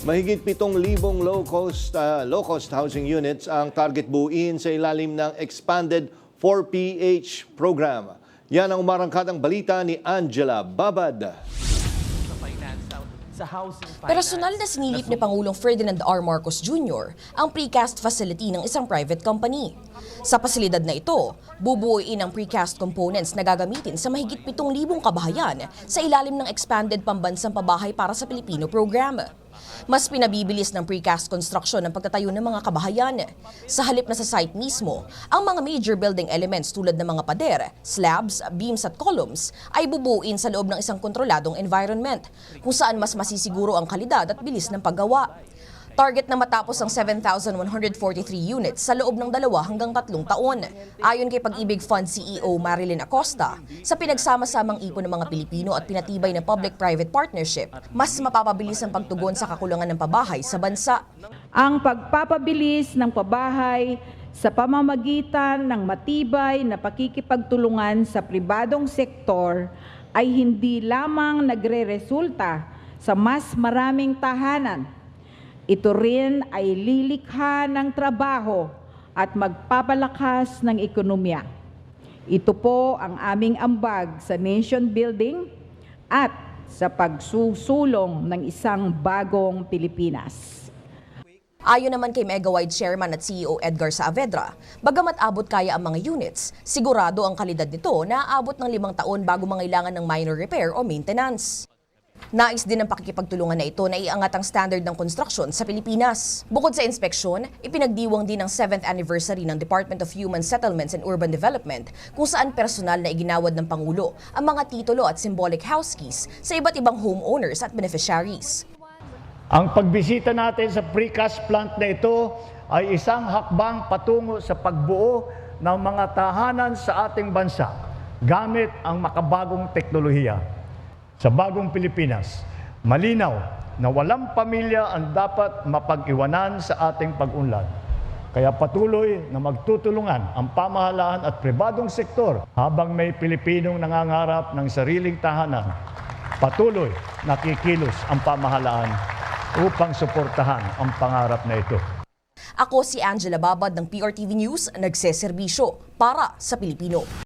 Mahigit 7,000 low-cost housing units ang target buuin sa ilalim ng Expanded 4PH program. Yan ang umarangkadang balita ni Angela Babad. Personal na sinilip ni Pangulong Ferdinand R. Marcos Jr. ang precast facility ng isang private company. Sa pasilidad na ito, bubuuin ang precast components na gagamitin sa mahigit 7,000 kabahayan sa ilalim ng Expanded Pambansang Pabahay para sa Pilipino program. Mas pinabibilis ng precast construction ng pagtatayo ng mga kabahayan. Sa halip na sa site mismo, ang mga major building elements tulad ng mga pader, slabs, beams at columns ay bubuuin sa loob ng isang kontroladong environment, kung saan mas masisiguro ang kalidad at bilis ng paggawa. Target na matapos ang 7,143 units sa loob ng 2 hanggang 3 taon. Ayon kay Pag-ibig Fund CEO Marilyn Acosta, sa pinagsama-samang ipon ng mga Pilipino at pinatibay na public-private partnership, mas mapapabilis ang pagtugon sa kakulangan ng pabahay sa bansa. Ang pagpapabilis ng pabahay sa pamamagitan ng matibay na pakikipagtulungan sa pribadong sektor ay hindi lamang nagre-resulta sa mas maraming tahanan. Ito rin ay lilikha ng trabaho at magpapalakas ng ekonomiya. Ito po ang aming ambag sa nation building at sa pagsusulong ng isang bagong Pilipinas. Ayon naman kay Megawide Chairman at CEO Edgar Saavedra, bagamat abot kaya ang mga units, sigurado ang kalidad nito na aabot ng 5 taon bago mangailangan ng minor repair o maintenance. Nais din ng pakikipagtulungan na ito na iangat ang standard ng construction sa Pilipinas. Bukod sa inspeksyon, ipinagdiwang din ang 7th anniversary ng Department of Human Settlements and Urban Development kung saan personal na iginawad ng Pangulo ang mga titulo at symbolic house keys sa iba't ibang homeowners at beneficiaries. Ang pagbisita natin sa precast plant na ito ay isang hakbang patungo sa pagbuo ng mga tahanan sa ating bansa gamit ang makabagong teknolohiya. Sa bagong Pilipinas, malinaw na walang pamilya ang dapat mapag-iwanan sa ating pag-unlad. Kaya patuloy na magtutulungan ang pamahalaan at pribadong sektor habang may Pilipinong nangangarap ng sariling tahanan. Patuloy na kikilos ang pamahalaan upang suportahan ang pangarap na ito. Ako si Angela Babad ng PRTV News, nagseserbisyo para sa Pilipino.